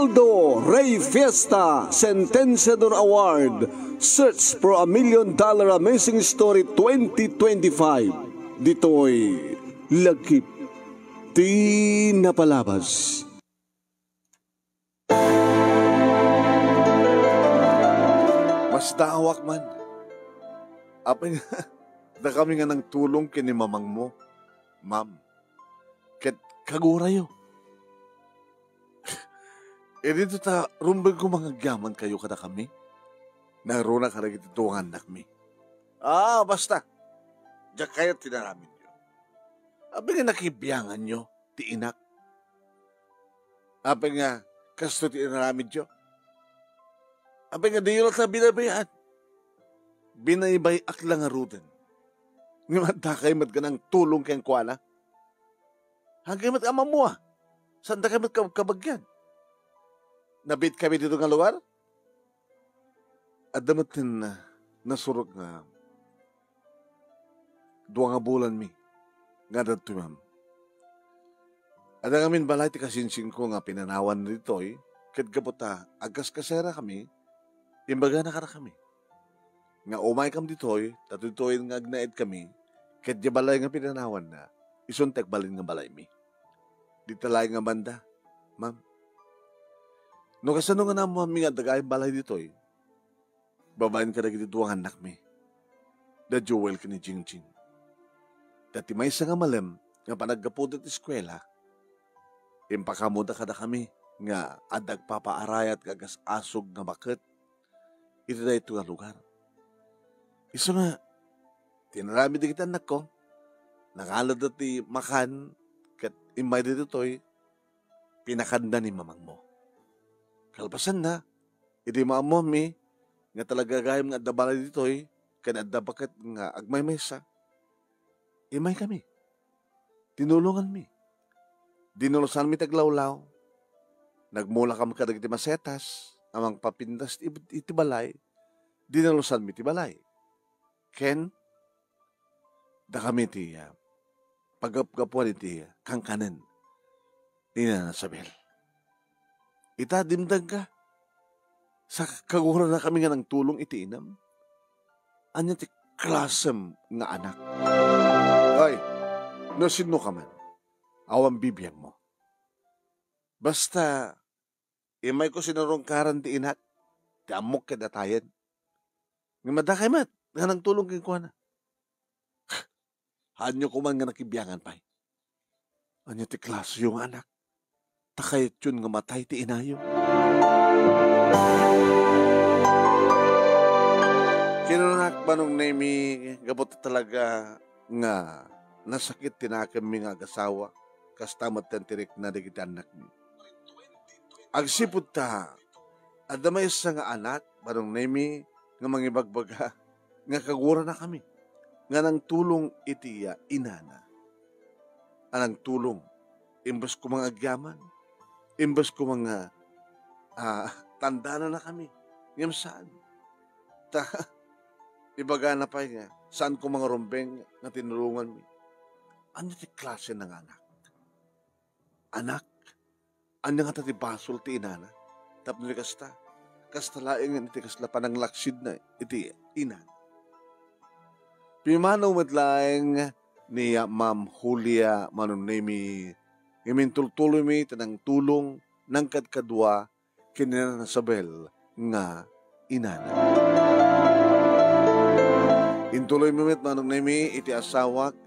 Aldo Rey Fiesta Sentenciador Award. Search for a $1 Million Amazing Story 2025. Dito'y Lagkip Di Napalabas. Mas daawak man. Apay nga, na kami nga ng tulong kini mamang mo, ma'am. Ket kagurayo. Dito ta, rumbag ko mga gaman kayo kada kami. Naruna ka rin ito ang anak mi. Basta. Diyan kayo tinaramin nyo. Abi nga nakibiyangan nyo, ti inak. Abi nga, kasto tinaramin nyo. Abi nga, di yun lang binabayaan. Binaybay aklang arudan. Nga matakay mat ka ng tulong kayang kuala. Hanggang mat ama mo Saan da kayo mat kabagyan? Nabit kami dito nga lugar? At damatin na nasurok nga 2 nga bulan mi. Nga dito, ma'am. At ang amin balay ti kasinsing ko nga pinanawan dito kad kaputa agas kasera kami imbaga na kara kami. Nga umay kam dito tatutoy nga agnaed kami kad di balay nga pinanawan na isuntek balin nga balay mi. Di talay nga banda, ma'am. No kasano nga na mo nga dagay balay dito babayin ka na dito ang anak mi. Da Joel ka ni Jingjing. Dati may isa nga malam nga panagkapudot eskwela impakamuda ka na kami nga adag papaarayat kagas asog nga bakit. Ito na ito nga lugar. Iso nga, tinarami di kita anak ko. Nakalad dati makan kat imay dito pinakanda ni mamang mo. Kalpasan na, iti maamo mi nga talaga gayam nga adabala dito kada adabakat nga agmay mesa. Imay kami. Tinulungan mi. Dinulusan mi taglawlaw. Nagmula kami kadag iti masetas, amang papindas iti balay. Dinulusan mi iti balay. Ken, da kami iti paggapuan iti kangkanen. Ni Nanasabel. Ita dimdag ka. Sa kagura na kami nga ng tulong iti inam. Anya ti klasem nga anak. Ay, no sino ka man. Awang bibiyang mo. Basta, imay ko sinarongkaran ti inak. Ti amok kadatayan. Nga madakay mat. Nga nang tulong kay kuha na. Hanyo ko man nga nakibiyangan pa. Anya ti klaso yung anak. Takayat yun nga matay ti inayo. Kinunak ba nung nemi gabot talaga nga nasakit tinakam mi nga agasawa kastamat tan tirik na digiti anak mi. Agsipud ta adamay sa nga anak ba nung nemi nga mangibagbaga nga kagura na kami nga nang tulong itiya inana. Anang tulong imbes ko mga agyaman imbes ko mga tanda na kami. Ngayon saan? Ibaga na pa nga. Saan ko mga rumbeng na tinulungan mi? Ano ti klase ng anak? Anak? Ano nga ti basol ti inana? Tapos ni kasta. Kasta laing nga iti kasla panang laksid na iti inana. Pimanaw matlaing ni Ma'am Julia Manunemi imintultuloy mi tanang tulong ng kadkadwa kini Nanasabel nga inana. Intuloy mi met manong nemi iti asawak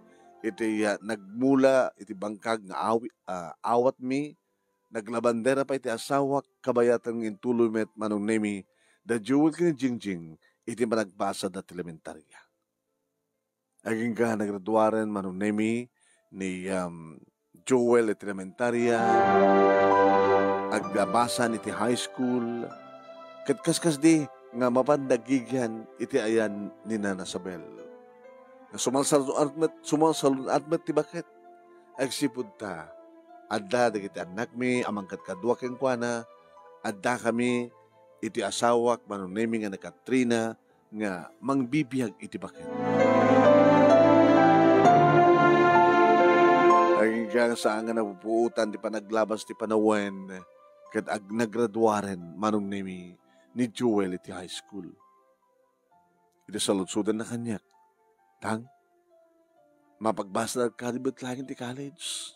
iti nagmula iti bangkag nga awat mi naglabandera pa iti asawak kabayatan ng intuloy met manong nemi da Joel kini Jingjing iti managbasa da elementarya. Aging ka nagraduaren manong nemi ni Joel iti elementarya, agdabasan iti high school, katkaskas di nga mapandagigyan iti ayan ni Nanasabel. Sumalsalun atmet ti bakit? Agsipud ta, adda dagiti anak mi, amang kadkadwa keng kuana, adda kami iti asawak manong nemi nga na Katrina nga mangbibiyag iti bakit. Hanggang saan nga napupuutan ti panaglabas ti panawen ket nagraduaren manong ni Jewel iti high school. Iti saludsudan na kanyak. Tang, mapagbasa na kalibot lang iti college.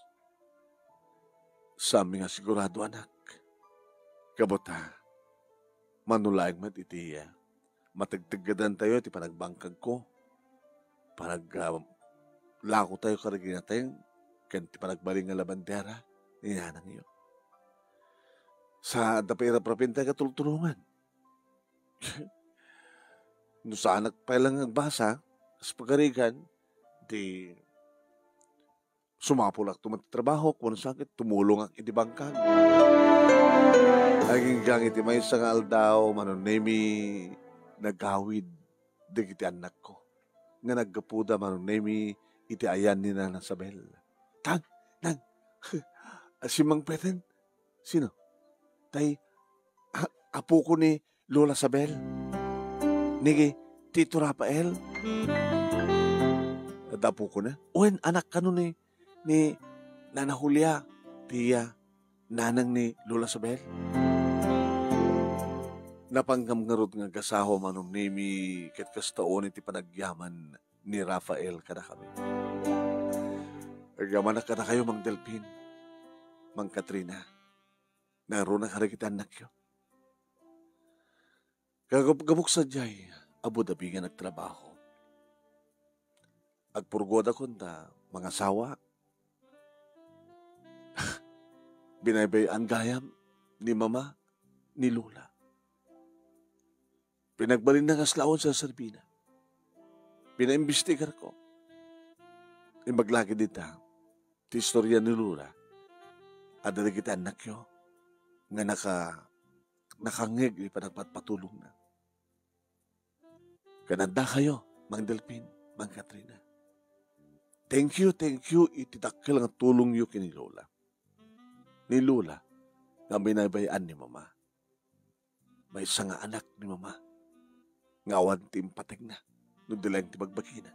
Sa nga sigurado anak. Kabota, manulaing mat iti matagtagadan tayo iti panagbangkag ko. Lako tayo karagin natin, kan ti panagbaling nga labandera, ninanang iyo. Sa dapira propinta ka tultulungan. No sa anak pa lang nagbasa, sa pagkarigan, di sumapulak tumatrabaho, kung sakit, tumulong ang itibangkag. Aging gang iti may isang aldaw, manonemi, nagawid, di kiti anak ko. Nga naggapuda, manonemi, iti ayan ni Nana Sabel. Nang, si Mang Peten, sino? Tay, apo ko ni Lola Sabel. Nigi, Tito Rafael. Apo ko na. Uwen, anak ka nun ni Nana Julia, tiya, nanang ni Lola Sabel. Napanggamngarod nga gasaho manong nemi ket kastaon iti panagyaman ni Rafael kada kami. Agyaman na kada kayo, Mang Delpin, Mang Katrina. Naroon na karikita anak yun. Kagabuk sa jay, Abu Dhabi nga nagtrabaho. Agpurgod ako na mga sawa. Binaybayan gayam ni Mama, ni Lola. Pinagbalin na kaslaon sa Serbina. Pinaimbestigar ko. Imbaglagi dita, ti istorya ni Lola. At kita anak yo, nga nakangig ni panagpatpatulong na. Kananda kayo, Mang Delpin, Mang Katrina. Thank you, ititakil ang tulong yo kini Lola. Ni Lola, nga binabayaan ni Mama. May isa nga anak ni Mama. Ngawan ti impatig na, no dilang ti bagbakina.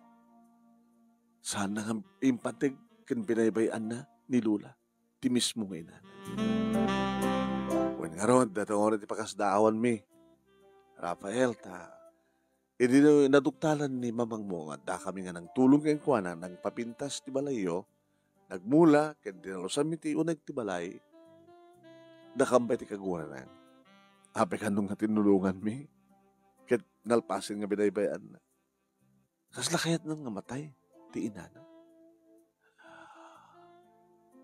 Sana nga impatig kan binabayaan na ni Lola, ti mismo nga ina. When nga ron, datang oras ti pakasdaawan mi. Rafael, hindi naduktalan ni Mamang mo nga da kami nga nang tulong kayong kuwana, nang papintas ti balayo, nagmula, kaya dinalusan mi ti unag ti balay, nakambay ti kagunan na. Ape ka nung tinulungan mi, kaya nalpasin nga binaybayan na. Kasla kayat nang nga matay, ti inana.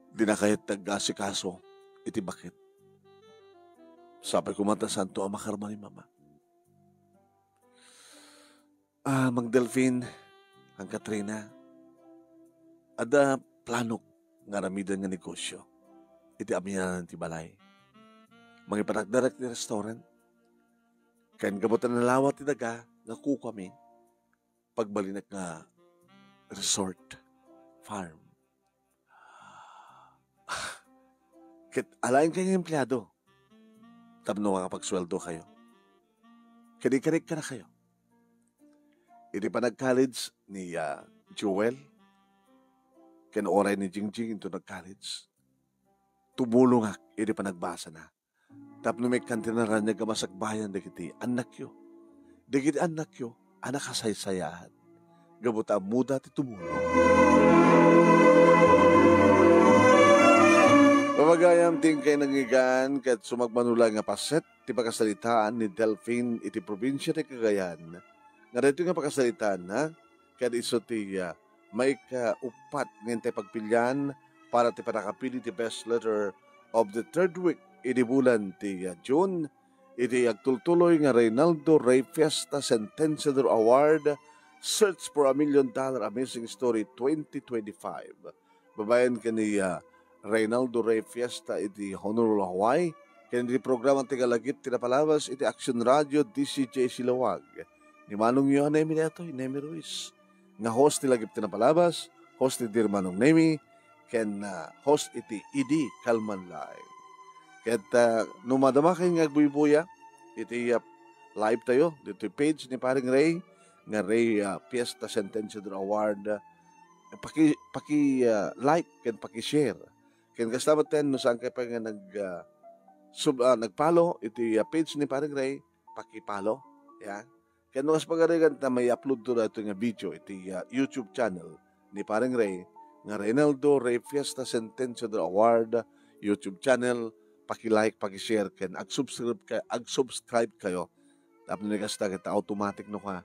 Di na kayat nag-asikaso, iti bakit. Sabi ko mata santo ang makarma ni Mama. Mang Delphin, ang Katrina, ada planok nga ramidan nga negosyo. Iti aminan ti balay. Mga ipanagdarak ti restaurant. Kain gabutan na lawat ti daga, nga kami, pagbalinak nga resort, farm. Kit alain kayong empleyado. Tapno nga pagsweldo kayo. Kanik-kanik ka na kayo. Iti pa nag-college ni Joel. Kanoray ni Jingjing into nag-college. Tumulong ak, iti pa nagbasa na. Tapno may kantinaran niya gamasakbayan dikiti anak yo. Dikiti anak yo, anak kasaysayahan. Gabuta muda ti tumulong. Pamagayam tingkay nangigan kat sumagmanula nga paset ti pagkasalitaan ni Delphin iti probinsya ti Cagayan. Nga dito nga pagkasalitaan na kad iso ti may kaupat ng pagpilyan para ti panakapili ti best letter of the third week iti bulan ti June iti agtultuloy nga Reynaldo Rey Fiesta Sentenciador Award Search for $1 Million Amazing Story 2025. Babayan ka ni Reynaldo Rey Fiesta iti Honolulu, Hawaii. Kaya iti programa tigalagit tinapalabas iti Action Radio DCJ Silawag. Ni Manong Yohan Nemi neto, Nemi Ruiz. Nga host ti lagip tinapalabas, host ti Dear Manong Nemi, ken host iti ED Kalman Live. Kaya numadama kayo nga agbuibuya, iti live tayo, dito page ni Paring Ray, nga Ray Fiesta Sentenciador Award. Paki like ken paki-share. Ken kastamat ten no saan kayo pa nga nagpalo iti page ni Paring Ray, pakipalo. Yeah. Kaya nung pagarigan na may upload to na ito nga video, iti YouTube channel ni Paring Ray, nga Reynaldo Ray Fiesta Sentenciador Award YouTube channel, paki-like, paki-share, ken ag-subscribe kayo. Tapos nagasta kita automatic no ka.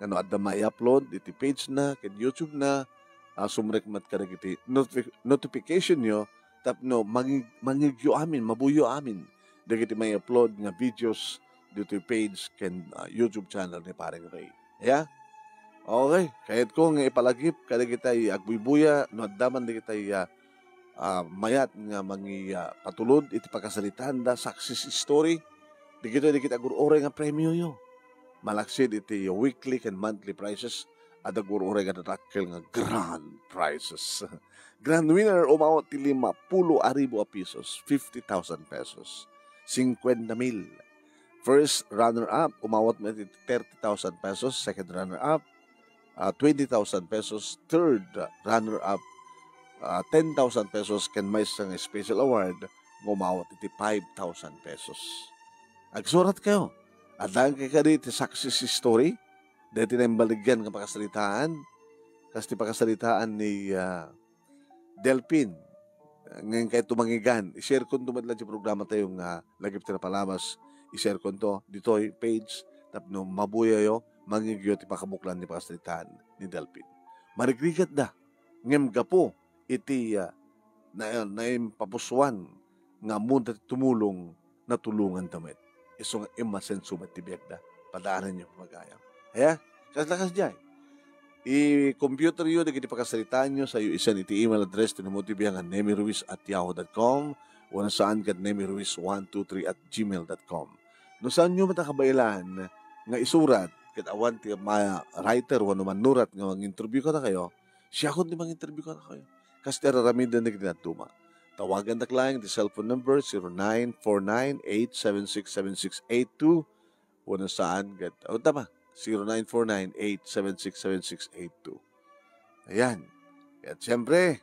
Ano adda ma-upload iti page na ken YouTube na sumrekmat ka iti notification nyo tapno mangigyo amin, mabuyo amin. Dagiti may upload nga videos dito page ken YouTube channel ni Paring Ray. Yeah? Okay, kahit ko nga ipalagip kada kitay agbubuya no addaman di kitay mayat nga mangi patulod iti pagkasalitan da success story. Di kita gurore nga premyo yo. Malaksid iti weekly and monthly prizes at gurore nga natakil nga grand prizes. Grand winner umawat ti 50,000 pesos, 50,000 pesos, 50,000. First runner-up, umawat mo iti 30,000 pesos. Second runner-up, 20,000 pesos. Third runner-up, 10,000 pesos. Ken may isang special award, umawat iti 5,000 pesos. Agsurat kayo. At dahil kayo iti success story, dahil tinambaligyan ng pakasalitaan, kasi pakasalitaan ni Delpin, ngayon kayo tumangigan, i-share ko tumadlan sa programa tayong lagip tinapalamas, i-share ko to, dito page, tapno mabuyayo, mangigyo ti pakabuklan ni pakasalitaan ni Delpin. Marigrigat da, ngem gapo, iti na papusuan, nga muna tumulong na tulungan damit. Isong imasen sumat tibiyag da, padaanan nyo pamagayang. Kaya, kasalakas dyan. I-computer yun, naging pagkasalitaan nyo sa isan iti email address, tinumutibiyang nemiruiz@yahoo.com o nasaan ka nemiruiz123@gmail.com. No saan nyo matakabailan nga isurat, kitawan ti writer, wano manurat nga mag-interview ka na kayo, siya kung di mag-interview ka na kayo. Kasi teraramidan na kinatuma. Tawagan na lang, the cellphone number 0949-876-7682 o nasaan ka, o tama, 0949-876-7682. Ayan. At siyempre,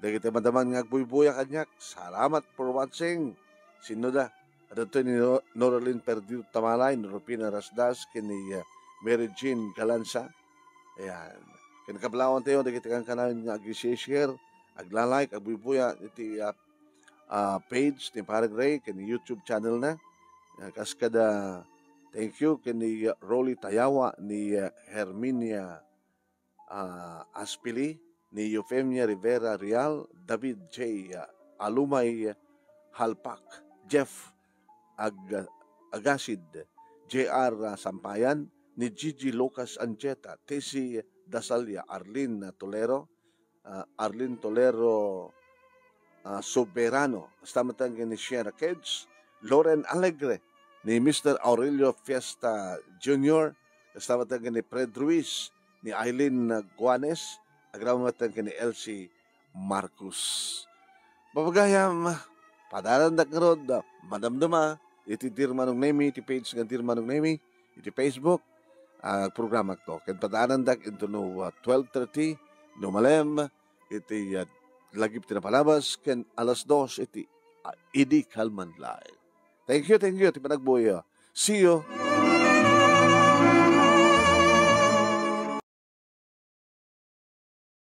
dahil kita madaman nga agbuy-buya kanyak, salamat for watching. Sino da? At ito ni Noralyn Perdido Tamalay, Noropina Rasdas, kini Mary Jean Galanza. Ayan. Kinakablawan tayo, dahil kita kang kanawin nga ag-share, agla-like, agbuy-buya, iti page ni Paring Ray, kini YouTube channel na. Kaskada, thank you kini Rolly Tayawa, ni Herminia Aspili, ni Eufemia Rivera Real, David J. Alumay Halpak, Jeff Agasid, J.R. Sampayan, ni Gigi Lucas Ancheta, Tessie Dasalya, Arlene Tolero Soberano, kastamatan ni Sierra Kedge, Loren Alegre, ni Mr. Aurelio Fiesta Jr., kastamatan ni Fred Ruiz, ni Aileen Guanes, agramatan ni Elsie Marcos. Babagayam, padaran na karod, madamdama, iti dirmanong nemi, iti page ng dirmanong nemi, iti Facebook, programa to. Kaya padaran na into no 12:30, no malem, iti lagip tinapalabas, ken alas 2, iti Idi Kalman Live. Thank you, iti panagbuya. See you.